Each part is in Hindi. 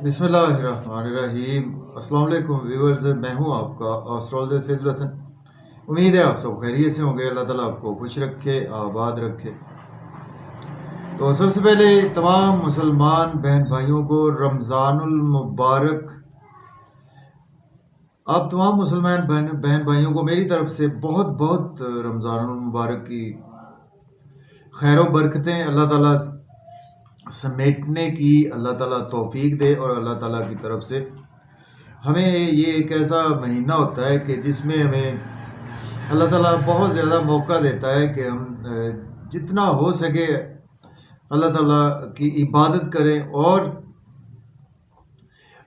बिस्मिल्लाहिर्रहमानिर्रहीम। अस्सलाम वालेकुम व्यूअर्स, मैं हूं आपका एस्ट्रोलॉजर सैयदुल हसन। उम्मीद है आप सब खैरियत से होंगे। अल्लाह ताला आपको खुश रखे, आबाद रखे। तो सबसे पहले तमाम मुसलमान बहन भाइयों को रमज़ानुल मुबारक। आप तमाम मुसलमान बहन भाइयों को मेरी तरफ से बहुत बहुत रमज़ानुल मुबारक की खैर बरकतें अल्लाह ताला समेटने की अल्लाह ताला तौफीक दे। और अल्लाह ताला की तरफ से हमें ये एक ऐसा महीना होता है कि जिसमें हमें अल्लाह ताला बहुत ज़्यादा मौका देता है कि हम जितना हो सके अल्लाह ताला की इबादत करें और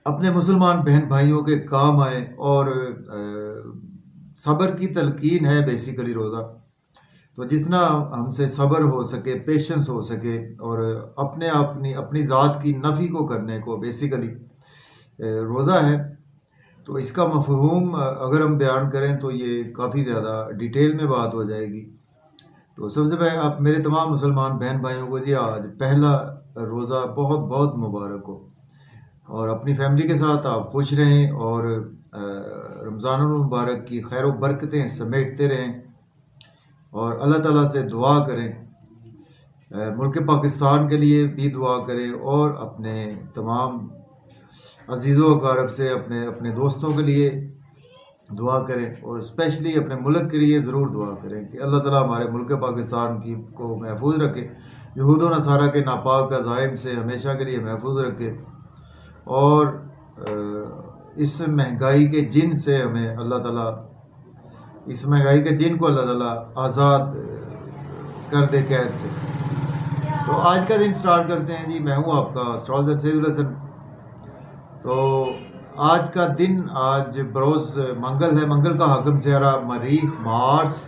अपने मुसलमान बहन भाइयों के काम आए। और सब्र की तलकीन है बेसिकली रोज़ा। तो जितना हमसे सब्र हो सके, पेशेंस हो सके और अपनी ज़ात की नफ़ी को करने को बेसिकली रोज़ा है। तो इसका मफ़हूम अगर हम बयान करें तो ये काफ़ी ज़्यादा डिटेल में बात हो जाएगी। तो सबसे पहले आप मेरे तमाम मुसलमान बहन भाइयों को जी आज पहला रोज़ा बहुत बहुत मुबारक हो। और अपनी फैमिली के साथ आप खुश रहें और रमज़ानुल मुबारक की खैर व बरकतें समेटते रहें और अल्लाह ताला से दुआ करें। मुल्क पाकिस्तान के लिए भी दुआ करें और अपने तमाम अजीज़ों अकारब से अपने अपने दोस्तों के लिए दुआ करें और स्पेशली अपने मुल्क के लिए ज़रूर दुआ करें कि अल्लाह ताला हमारे मुल्क पाकिस्तान की को महफूज रखे, यहूद व नसारा के नापाक अज़ाइम से हमेशा के लिए महफूज रखे। और इस महंगाई के जिन से हमें अल्लाह ताला इस महंगाई के जिन को अल्लाह ताला आज़ाद कर दे कैद से। तो आज का दिन स्टार्ट करते हैं जी। मैं हूँ आपका एस्ट्रोलॉजर सैयदुल हसन। तो आज का दिन आज बरोज़ मंगल है। मंगल का हाकिम सियारा मरीख मार्स,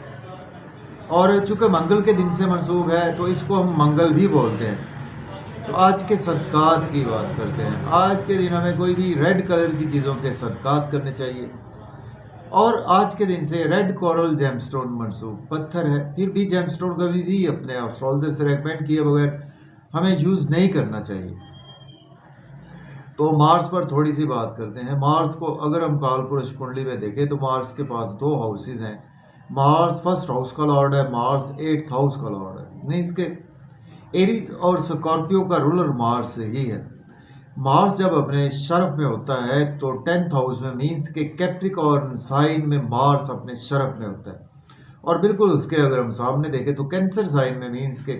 और चूँकि मंगल के दिन से मंसूब है तो इसको हम मंगल भी बोलते हैं। तो आज के सदकात की बात करते हैं। आज के दिन हमें कोई भी रेड कलर की चीज़ों के सदकात करने चाहिए। और आज के दिन से रेड कोरल जेमस्टोन मंसूब पत्थर है। फिर भी जेमस्टोन कभी भी अपने एस्ट्रोलॉजर से रेकमेंड किए बगैर हमें यूज़ नहीं करना चाहिए। तो मार्स पर थोड़ी सी बात करते हैं। मार्स को अगर हम कालपुरुष कुंडली में देखें तो मार्स के पास दो हाउसेज हैं। मार्स फर्स्ट हाउस का लॉर्ड है, मार्स 8th हाउस का लॉर्ड है। मीन्स के एरीज और स्कॉर्पियो का रूलर मार्स ही है। मार्स जब अपने शरफ में होता है तो 10th हाउस में, मीन्स के कैप्रिकॉर्न साइन में मार्स अपने शरफ में होता है। और बिल्कुल उसके अगर हम सामने देखें तो कैंसर साइन में, मीन्स के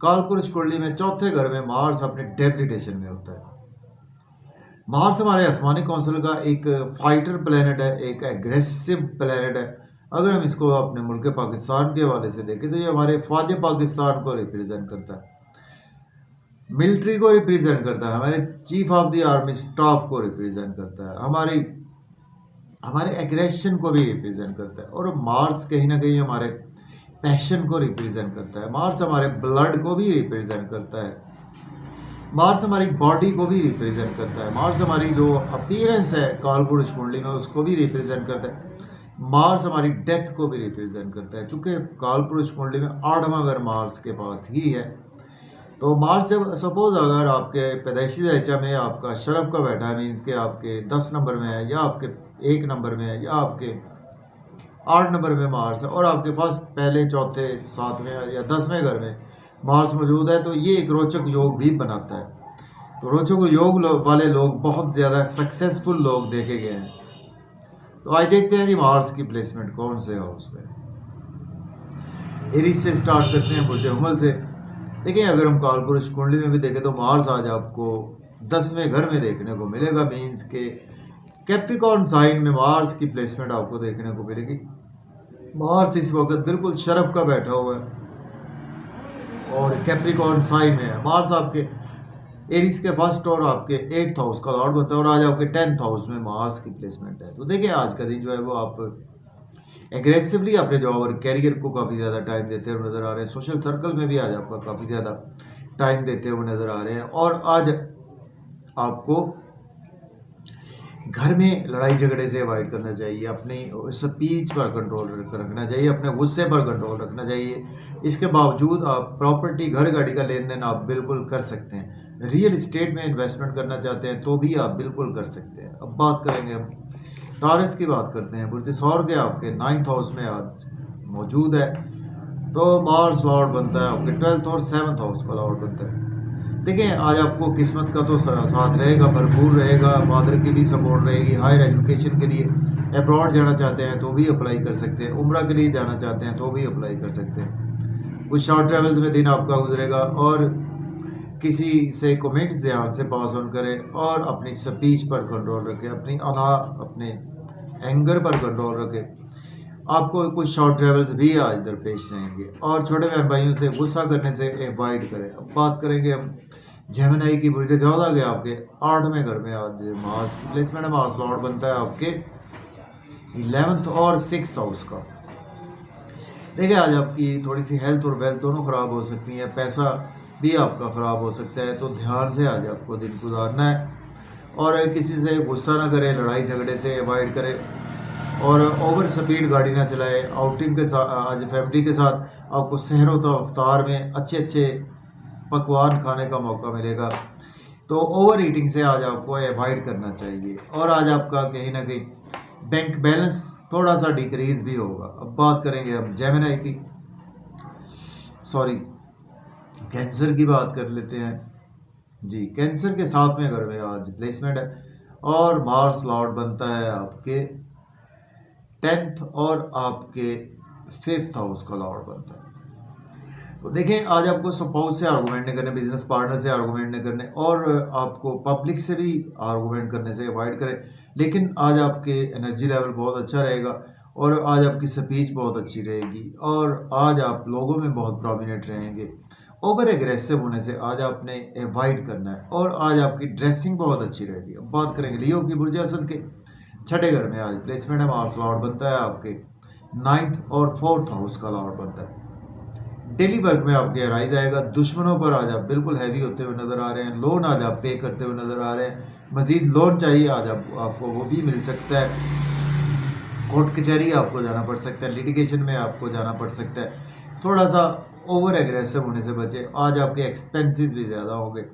कालपुरुष कुंडली में चौथे घर में मार्स अपने डेबिलिटेशन में होता है। मार्स हमारे आसमानी काउंसिल का एक फाइटर प्लेनेट है, एक एग्रेसिव प्लेनेट है। अगर हम इसको अपने मुल्क पाकिस्तान के हवाले से देखें तो ये हमारे फ़ौज पाकिस्तान को रिप्रेजेंट करता है, मिलिट्री को रिप्रेजेंट करता है, हमारे chief of the army staff को रिप्रेजेंट करता है, हमारे एग्रेशन को भी रिप्रेजेंट करता है। और मार्स कहीं ना कहीं हमारे पैशन को रिप्रेजेंट करता है। मार्स हमारे ब्लड को भी रिप्रेजेंट करता है। मार्स हमारी बॉडी को भी रिप्रेजेंट करता है। मार्स हमारी जो अपीयरेंस है कालपुरुष कुंडली में उसको भी रिप्रेजेंट करता है। मार्स हमारी डेथ को भी रिप्रेजेंट करता है। चूँकि कालपुरुष कुंडली में 8वां घर मार्स के पास ही है। तो मार्स जब सपोज अगर आपके पैदाइशी ज़ायचा में आपका शरफ का बैठा है, मीन्स के आपके 10 नंबर में है या आपके 1 नंबर में है या आपके 8 नंबर में मार्स है और आपके पास पहले, चौथे, 7वें या 10वें घर में मार्स मौजूद है तो ये एक रोचक योग भी बनाता है। तो रोचक योग वाले लोग बहुत ज़्यादा सक्सेसफुल लोग देखे गए हैं। तो आज देखते हैं जी मार्स की प्लेसमेंट कौन से हाउस में। एरीज से स्टार्ट करते हैं, बुर्ज हुमल से। देखिए अगर हम कालपुरुष कुंडली में भी देखें तो मार्स आज आपको 10वें घर में देखने को मिलेगा। मीन्स के कैप्रिकॉर्न साइन में मार्स की प्लेसमेंट आपको देखने को मिलेगी। मार्स इस वक्त बिल्कुल शरफ का बैठा हुआ है और कैप्रिकॉर्न साइन में है। मार्स आपके एरीज के फर्स्ट और आपके 8th हाउस का लॉर्ड बनता है और आज आपके 10th हाउस में मार्स की प्लेसमेंट है। तो देखिए आज का दिन जो है वो आप एग्रेसिवली अपने जॉब और कैरियर को काफ़ी ज़्यादा टाइम देते हुए नज़र आ रहे हैं। सोशल सर्कल में भी आज आपका काफ़ी ज़्यादा टाइम देते हुए नज़र आ रहे हैं। और आज आपको घर में लड़ाई झगड़े से अवॉइड करना चाहिए, अपनी स्पीच पर कंट्रोल रखना चाहिए, अपने गुस्से पर कंट्रोल रखना चाहिए। इसके बावजूद आप प्रॉपर्टी घर गाड़ी का लेन देन आप बिल्कुल कर सकते हैं। रियल इस्टेट में इन्वेस्टमेंट करना चाहते हैं तो भी आप बिल्कुल कर सकते हैं। अब बात करेंगे हम टॉरस की, बात करते हैं। बुर्ज सौर के आपके 9th हाउस में आज मौजूद है, तो मार्स लॉर्ड बनता है आपके 12th और 7th हाउस का लॉर्ड बनता है। देखिए आज आपको किस्मत का तो साथ रहेगा, भरपूर रहेगा, फादर की भी सपोर्ट रहेगी। हायर एजुकेशन के लिए अब्रॉड जाना चाहते हैं तो भी अप्लाई कर सकते हैं, उम्रा के लिए जाना चाहते हैं तो भी अप्लाई कर सकते हैं। कुछ शॉर्ट ट्रेवल्स में दिन आपका गुजरेगा, और किसी से कमेंट्स ध्यान से पास ऑन करें और अपनी स्पीच पर कंट्रोल रखें, अपनी अपने एंगर पर कंट्रोल रखें। आपको कुछ शॉर्ट ट्रेवल्स भी आज दरपेश रहेंगे, और छोटे बहन भाइयों से गुस्सा करने से अवॉइड करें। अब बात करेंगे हम जेमिनी की। बुर्ज 14 के आपके 8वें घर में आज मार्स प्लेसमेंट है। मार्स लॉर्ड बनता है आपके 11th और 6th हाउस का। देखिए आज आपकी थोड़ी सी हेल्थ और वेल्थ दोनों खराब हो सकती है, पैसा भी आपका खराब हो सकता है, तो ध्यान से आज आपको दिन गुजारना है, और किसी से गुस्सा ना करें, लड़ाई झगड़े से अवॉइड करें, और ओवर स्पीड गाड़ी ना चलाएं। आउटिंग के साथ आज फैमिली के साथ आपको सहरो तो अफ्तार में अच्छे अच्छे पकवान खाने का मौका मिलेगा, तो ओवर ईटिंग से आज आपको अवॉइड करना चाहिए। और आज आपका कहीं ना कहीं बैंक बैलेंस थोड़ा सा डिक्रीज भी होगा। अब बात करेंगे हम जेमिनी की, कैंसर की बात कर लेते हैं जी। कैंसर के 7वें घर में आज प्लेसमेंट है, और मार्स लॉर्ड बनता है आपके 10th और आपके 5th हाउस का लॉर्ड बनता है। तो देखें आज आपको स्पाउस से आर्गूमेंट नहीं करने, बिजनेस पार्टनर से आर्गूमेंट नहीं करने, और आपको पब्लिक से भी आर्गूमेंट करने से अवॉइड करें। लेकिन आज आपके एनर्जी लेवल बहुत अच्छा रहेगा, और आज आपकी स्पीच बहुत अच्छी रहेगी, और आज आप लोगों में बहुत प्रोमिनेंट रहेंगे। ओवर एग्रेसिव होने से आज आपने अवॉइड करना है, और आज आपकी ड्रेसिंग बहुत अच्छी रहेगी। अब बात करेंगे लियो की। बुर्ज असद के 6ठे घर में आज प्लेसमेंट है। मार्स लॉर्ड बनता है आपके 9th और 4th हाउस का लॉर्ड बनता है। डेली वर्क में आपके राइज आएगा, दुश्मनों पर आज आप बिल्कुल हैवी होते हुए नजर आ रहे हैं, लोन आज आप पे करते हुए नजर आ रहे हैं, मजीद लोन चाहिए आज आपको वो भी मिल सकता है। कोर्ट कचहरी आपको जाना पड़ सकता है, लिटिगेशन में आपको जाना पड़ सकता है। थोड़ा सा ओवर एग्रेसिव होने से बचे, आज आपके एक्सपेंसेस भी ज़्यादा होंगे,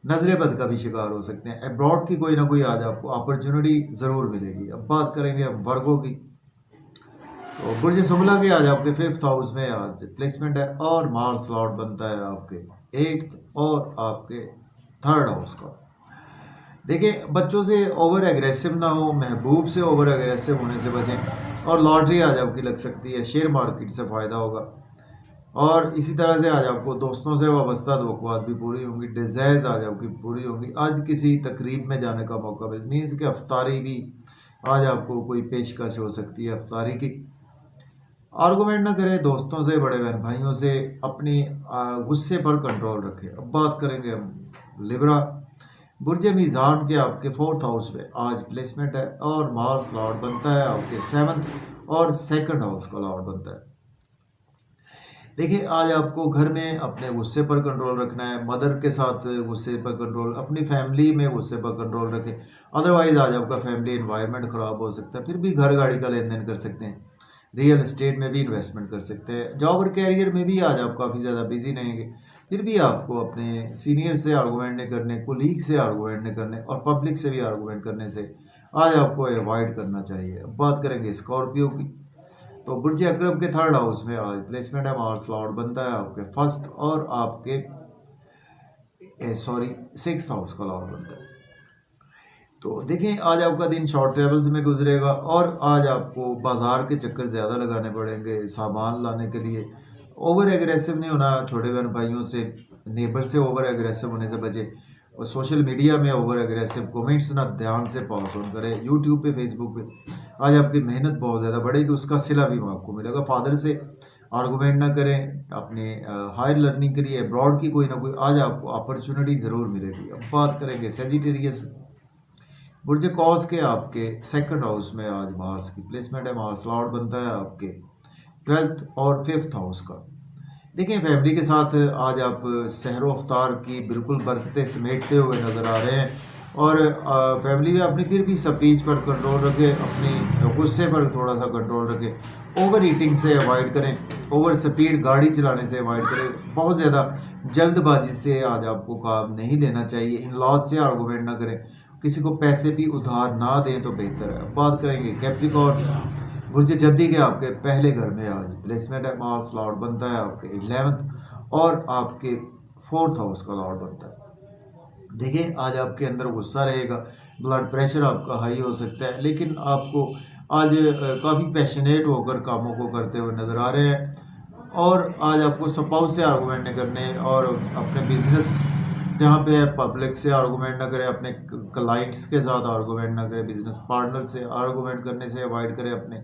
नजरे बद का भी शिकार हो सकते हैं। अब्रॉड की कोई ना कोई आज आपको अपॉर्चुनिटी ज़रूर मिलेगी। अब बात करेंगे हम वर्गों की, तो बुर्ज शुमला के आज आपके 5th हाउस में आज प्लेसमेंट है, और मार्स लॉर्ड बनता है आपके 8th और आपके 3rd हाउस का। देखिए बच्चों से ओवर एग्रेसिव ना हो, महबूब से ओवर एग्रेसिव होने से बचें, और लॉटरी आज आपकी लग सकती है, शेयर मार्केट से फ़ायदा होगा, और इसी तरह से आज आपको दोस्तों से वाबस्ता तवक्कुआत भी पूरी होंगी, डिज़ायर्स आज आपकी पूरी होंगी। आज किसी तकरीब में जाने का मौका मिल, मीन्स कि अफ्तारी भी आज आपको कोई पेशकश हो सकती है अफ्तारी की। आर्गूमेंट ना करें दोस्तों से, बड़े बहन भाइयों से, अपनी गुस्से पर कंट्रोल रखें। अब बात करेंगे हम लिब्रा। बुर्ज मीज़ान के आपके 4th हाउस में आज प्लेसमेंट है, और मार्स लॉर्ड बनता है आपके 7th और 2nd हाउस का लॉर्ड बनता है। देखिए आज आपको घर में अपने गुस्से पर कंट्रोल रखना है, मदर के साथ गुस्से पर कंट्रोल, अपनी फैमिली में गुस्से पर कंट्रोल रखें, अदरवाइज आज आपका फैमिली एनवायरनमेंट ख़राब हो सकता है। फिर भी घर गाड़ी का लेन देन कर सकते हैं, रियल एस्टेट में भी इन्वेस्टमेंट कर सकते हैं, जॉब और कैरियर में भी आज आप काफ़ी ज़्यादा बिजी रहेंगे। फिर भी आपको अपने सीनियर से आर्गूमेंट नहीं करने, कोलीग से आर्गूमेंट नहीं करने, और पब्लिक से भी आर्गूमेंट करने से आज आपको अवॉइड करना चाहिए। अब बात करेंगे स्कॉर्पियो की, तो बुर्ज अकरब के 3rd हाउस में आज प्लेसमेंट है। मार्स लॉर्ड बनता है आपके 1st और आपके 6th हाउस का लॉर्ड बनता है। तो देखें आज आपका दिन शॉर्ट ट्रेवल्स में गुजरेगा, और आज आपको बाजार के चक्कर ज़्यादा लगाने पड़ेंगे सामान लाने के लिए। ओवर एग्रेसिव नहीं होना, छोटे बहन भाइयों से, नेबर से ओवर एग्रेसिव होने से बचे, और सोशल मीडिया में ओवर एग्रेसिव कमेंट्स ना ध्यान से पास ऑन करें। यूट्यूब पे, फेसबुक पे आज आपकी मेहनत बहुत ज़्यादा बढ़ेगी, उसका सिला भी आपको मिलेगा। फादर से आर्गूमेंट ना करें, अपने हायर लर्निंग के लिए अब्रॉड की कोई ना कोई आज आपको अपॉर्चुनिटी ज़रूर मिलेगी। अब बात करेंगे सेजिटेरियस। बुर्ज कॉस के आपके 2nd हाउस में आज मार्स की प्लेसमेंट है। मार्स लॉर्ड बनता है आपके 12th और 5th हाउस का। देखिए फैमिली के साथ आज आप सहरो अफ्तार की बिल्कुल बरकतें समेटते हुए नज़र आ रहे हैं और फैमिली में अपनी फिर भी स्पीच पर कंट्रोल रखें, अपनी गुस्से पर थोड़ा सा कंट्रोल रखें, ओवर ईटिंग से अवॉइड करें, ओवर स्पीड गाड़ी चलाने से अवॉइड करें, बहुत ज़्यादा जल्दबाजी से आज आपको काम नहीं लेना चाहिए, इन लॉज से आर्गूमेंट ना करें, किसी को पैसे भी उधार ना दें तो बेहतर है। बात करेंगे कैप्रिकॉर्न, बुर्ज जद्दी के आपके पहले घर में आज प्लेसमेंट है, मार्स लॉर्ड बनता है आपके 11th और आपके 4th हाउस का लॉर्ड बनता है। देखिए आज आपके अंदर गुस्सा रहेगा, ब्लड प्रेशर आपका हाई हो सकता है, लेकिन आपको आज काफ़ी पैशनेट होकर कामों को करते हुए नज़र आ रहे हैं और आज आपको स्पाउस से आर्गूमेंट नहीं करने और अपने बिजनेस जहाँ पे है पब्लिक से आर्गूमेंट ना करें, अपने क्लाइंट्स के साथ आर्गूमेंट ना करें, बिजनेस पार्टनर से आर्गूमेंट करने से अवॉइड करें, अपने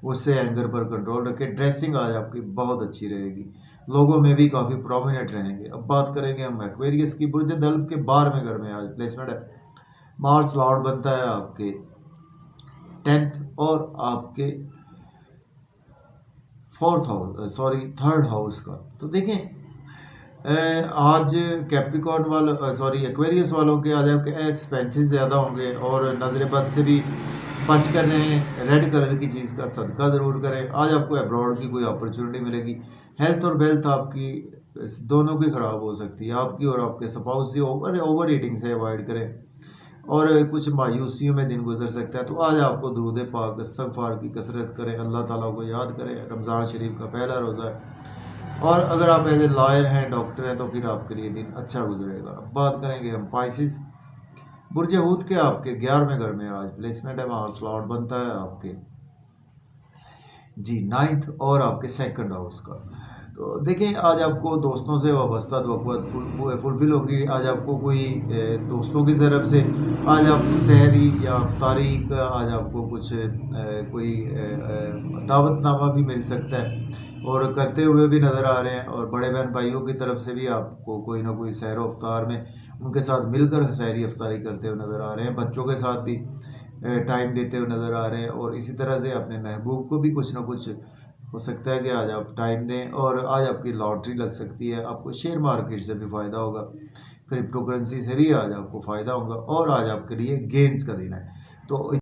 उससे एंगर पर कंट्रोल रखें। ड्रेसिंग आज आपकी बहुत अच्छी रहेगी, लोगों में भी काफ़ी प्रोमिनेंट रहेंगे। अब बात करेंगे हम एक्वेरियस की, बुर्ज दल्ब के 12वें घर में आज प्लेसमेंट है, मार्स लॉर्ड बनता है आपके 10th और आपके 3rd हाउस का। तो देखें आज कैप्रिकॉर्न वालों एक्वेरियस वालों के आज आपके एक्सपेंसेस ज़्यादा होंगे और नजर बद से भी बच कर रहें, रेड कलर की चीज़ का सदका ज़रूर करें। आज आपको अब्रॉड की कोई अपॉर्चुनिटी मिलेगी, हेल्थ और वेल्थ आपकी दोनों की ख़राब हो सकती है, आपकी और आपके स्पाउस से ओवर ईटिंग से अवॉइड करें और कुछ मायूसियों में दिन गुजर सकता है। तो आज आपको दुरूद पाक इस्तग़फ़ार की कसरत करें, अल्लाह ताला को याद करें, रमज़ान शरीफ का पहला रोज़ा है और अगर आप एज ए लॉयर हैं, डॉक्टर हैं, तो फिर आपके लिए दिन अच्छा गुजरेगा। अब बात करेंगे हम पाइसिस, बुर्ज हूत के आपके 11वें घर में आज प्लेसमेंट है, वहाँ स्लॉट बनता है आपके जी 9th और आपके 2nd हाउस का। तो देखें आज आपको दोस्तों से वाबस्ता वक़्त फुलफिल होगी, आज आपको कोई दोस्तों की तरफ से आज आप सहरी या अफ्तारी का आज आपको कुछ कोई दावतनामा भी मिल सकता है और करते हुए भी नज़र आ रहे हैं और बड़े बहन भाइयों की तरफ से भी आपको कोई ना कोई सहर अफ्तार में उनके साथ मिलकर सहरी अफ्तारी करते हुए नज़र आ रहे हैं, बच्चों के साथ भी टाइम देते हुए नज़र आ रहे हैं और इसी तरह से अपने महबूब को भी कुछ ना कुछ हो सकता है कि आज आप टाइम दें और आज आपकी लॉटरी लग सकती है, आपको शेयर मार्केट से भी फ़ायदा होगा, क्रिप्टो करेंसी से भी आज आपको फ़ायदा होगा और आज आपके लिए गेन्स का दिन है। तो